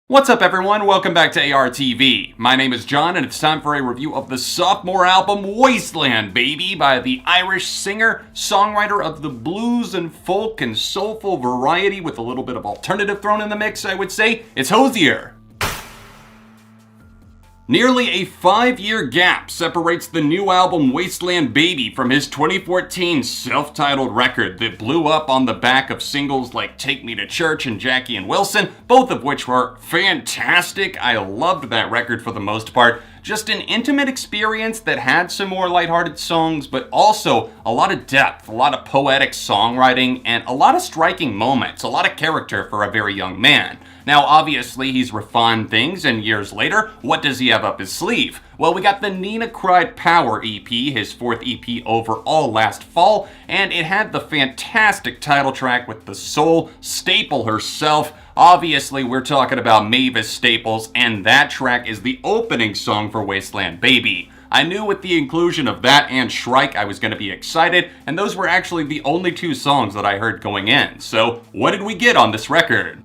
What's up everyone, welcome back to ARTV. My name is John and it's time for a review of the sophomore album Wasteland, baby, by the Irish singer-songwriter of the blues and folk and soulful variety with a little bit of alternative thrown in the mix, I would say. It's Hozier. Nearly a 5-year gap separates the new album Wasteland Baby from his 2014 self-titled record that blew up on the back of singles like Take Me to Church and Jackie and Wilson, both of which were fantastic. I loved that record for the most part. Just an intimate experience that had some more lighthearted songs, but also a lot of depth, a lot of poetic songwriting, and a lot of striking moments, a lot of character for a very young man. Now, obviously, he's refined things, and years later, what does he have up his sleeve? Well, we got the Nina Cried Power EP, his 4th EP overall last fall, and it had the fantastic title track with the soul staple herself. Obviously, we're talking about Mavis Staples, and that track is the opening song for Wasteland Baby. I knew with the inclusion of that and Shrike I was going to be excited, and those were actually the only 2 songs that I heard going in. So, what did we get on this record?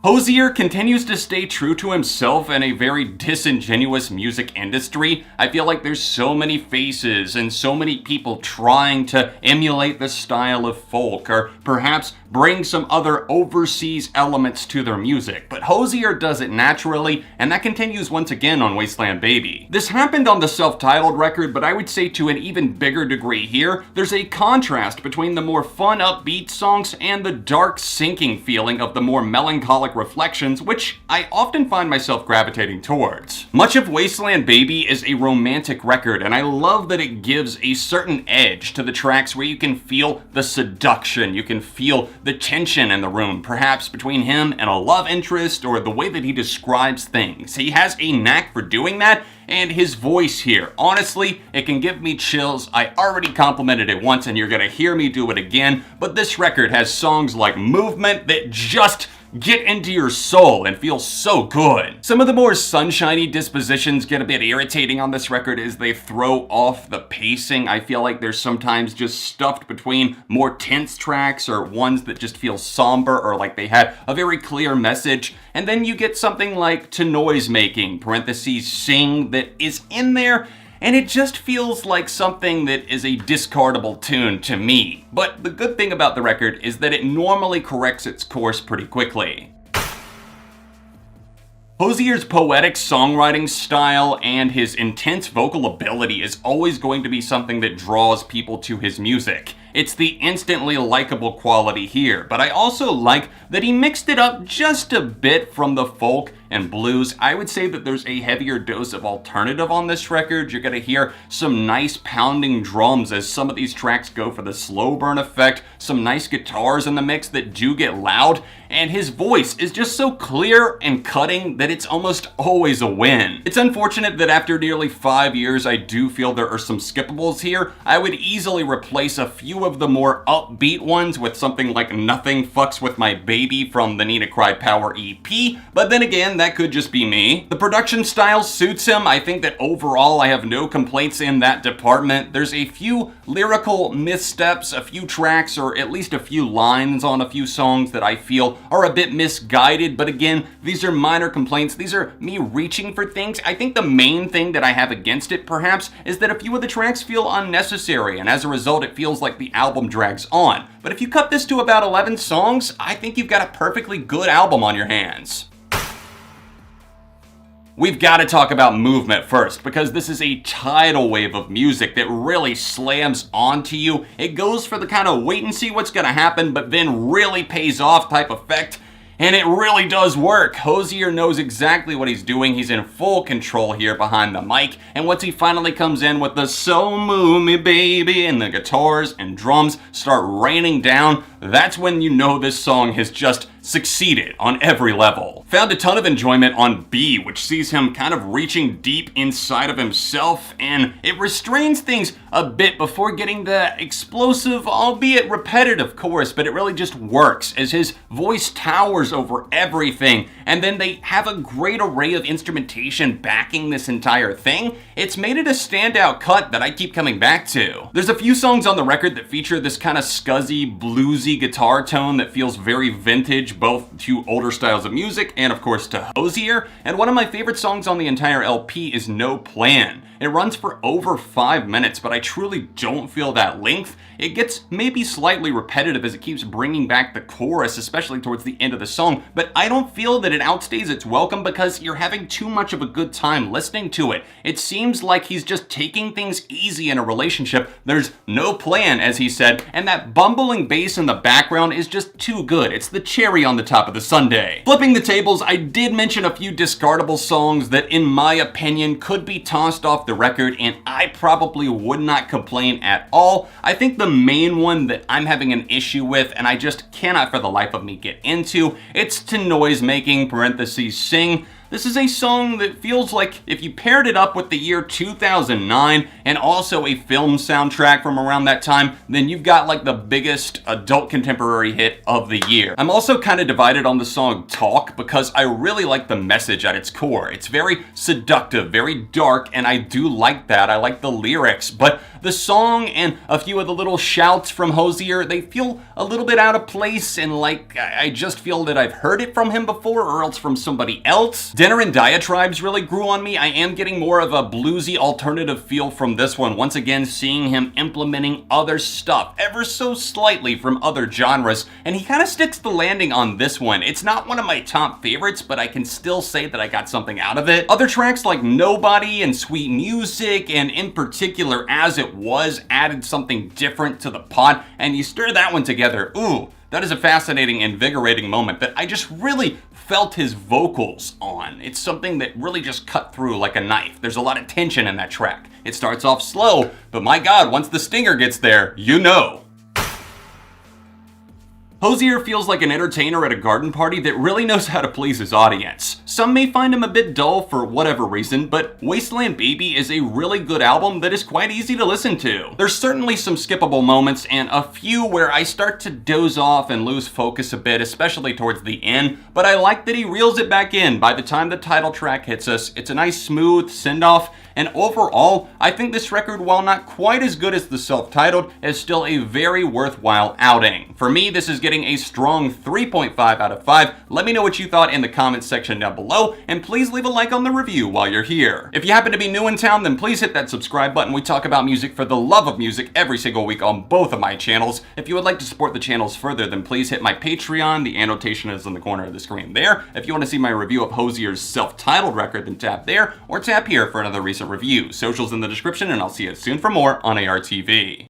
Hozier continues to stay true to himself in a very disingenuous music industry. I feel like there's so many faces and so many people trying to emulate the style of folk or perhaps bring some other overseas elements to their music. But Hozier does it naturally, and that continues once again on Wasteland Baby. This happened on the self-titled record, but I would say to an even bigger degree here. There's a contrast between the more fun upbeat songs and the dark sinking feeling of the more melancholic reflections, which I often find myself gravitating towards. Much of Wasteland Baby is a romantic record, and I love that it gives a certain edge to the tracks where you can feel the seduction, you can feel the tension in the room, perhaps between him and a love interest or the way that he describes things. He has a knack for doing that, and his voice here, honestly, it can give me chills. I already complimented it once and you're gonna hear me do it again, but this record has songs like Movement that just get into your soul and feel so good. Some of the more sunshiny dispositions get a bit irritating on this record as they throw off the pacing. I feel like they're sometimes just stuffed between more tense tracks or ones that just feel somber or like they had a very clear message. And then you get something like To Noise Making, parentheses, Sing, that is in there, and it just feels like something that is a discardable tune to me. But the good thing about the record is that it normally corrects its course pretty quickly. Hozier's poetic songwriting style and his intense vocal ability is always going to be something that draws people to his music. It's the instantly likable quality here, but I also like that he mixed it up just a bit from the folk and blues. I would say that there's a heavier dose of alternative on this record. You're gonna hear some nice pounding drums as some of these tracks go for the slow burn effect, some nice guitars in the mix that do get loud, and his voice is just so clear and cutting that it's almost always a win. It's unfortunate that after nearly 5 years, I do feel there are some skippables here. I would easily replace a few of the more upbeat ones with something like Nothing Fucks With My Baby from the Nina Cried Power EP, but then again, that could just be me. The production style suits him. I think that overall I have no complaints in that department. There's a few lyrical missteps, a few tracks, or at least a few lines on a few songs that I feel are a bit misguided, but again, these are minor complaints. These are me reaching for things. I think the main thing that I have against it, perhaps, is that a few of the tracks feel unnecessary, and as a result, it feels like the album drags on. But if you cut this to about 11 songs, I think you've got a perfectly good album on your hands. We've got to talk about Movement first, because this is a tidal wave of music that really slams onto you. It goes for the kind of wait and see what's gonna happen, but then really pays off type effect. And it really does work. Hozier knows exactly what he's doing. He's in full control here behind the mic. And once he finally comes in with the So Move Me Baby and the guitars and drums start raining down, that's when you know this song has just succeeded on every level. Found a ton of enjoyment on B, which sees him kind of reaching deep inside of himself, and it restrains things a bit before getting the explosive, albeit repetitive chorus, but it really just works as his voice towers over everything, and then they have a great array of instrumentation backing this entire thing. It's made it a standout cut that I keep coming back to. There's a few songs on the record that feature this kind of scuzzy, bluesy guitar tone that feels very vintage, homage both to older styles of music and of course to Hozier, and one of my favorite songs on the entire LP is No Plan. It runs for over 5 minutes, but I truly don't feel that length. It gets maybe slightly repetitive as it keeps bringing back the chorus, especially towards the end of the song, but I don't feel that it outstays its welcome because you're having too much of a good time listening to it. It seems like he's just taking things easy in a relationship. There's no plan, as he said, and that bumbling bass in the background is just too good. It's the cherry on the top of the sundae. Flipping the tables, I did mention a few discardable songs that, in my opinion, could be tossed off the record, and I probably would not complain at all. I think the main one that I'm having an issue with, and I just cannot for the life of me get into, it's To Noise Making, parentheses, Sing. This is a song that feels like if you paired it up with the year 2009 and also a film soundtrack from around that time, then you've got like the biggest adult contemporary hit of the year. I'm also kind of divided on the song Talk because I really like the message at its core. It's very seductive, very dark, and I do like that. I like the lyrics, but the song and a few of the little shouts from Hozier, they feel a little bit out of place, and like I just feel that I've heard it from him before or else from somebody else. Dinner and Diatribes really grew on me. I am getting more of a bluesy alternative feel from this one. Once again, seeing him implementing other stuff ever so slightly from other genres, and he kind of sticks the landing on this one. It's not one of my top favorites, but I can still say that I got something out of it. Other tracks like Nobody and Sweet Music, and in particular As It Was, added something different to the pot, and you stir that one together, ooh, that is a fascinating, invigorating moment that I just really felt his vocals on. It's something that really just cut through like a knife. There's a lot of tension in that track. It starts off slow, but my God, once the stinger gets there, you know. Hozier feels like an entertainer at a garden party that really knows how to please his audience. Some may find him a bit dull for whatever reason, but Wasteland Baby is a really good album that is quite easy to listen to. There's certainly some skippable moments and a few where I start to doze off and lose focus a bit, especially towards the end, but I like that he reels it back in. By the time the title track hits us, it's a nice smooth send-off, and overall, I think this record, while not quite as good as the self-titled, is still a very worthwhile outing. For me, this is getting a strong 3.5 out of 5. Let me know what you thought in the comments section down below, and please leave a like on the review while you're here. If you happen to be new in town, then please hit that subscribe button. We talk about music for the love of music every single week on both of my channels. If you would like to support the channels further, then please hit my Patreon. The annotation is in the corner of the screen there. If you want to see my review of Hozier's self-titled record, then tap there, or tap here for another recent review. Socials in the description, and I'll see you soon for more on ARTV.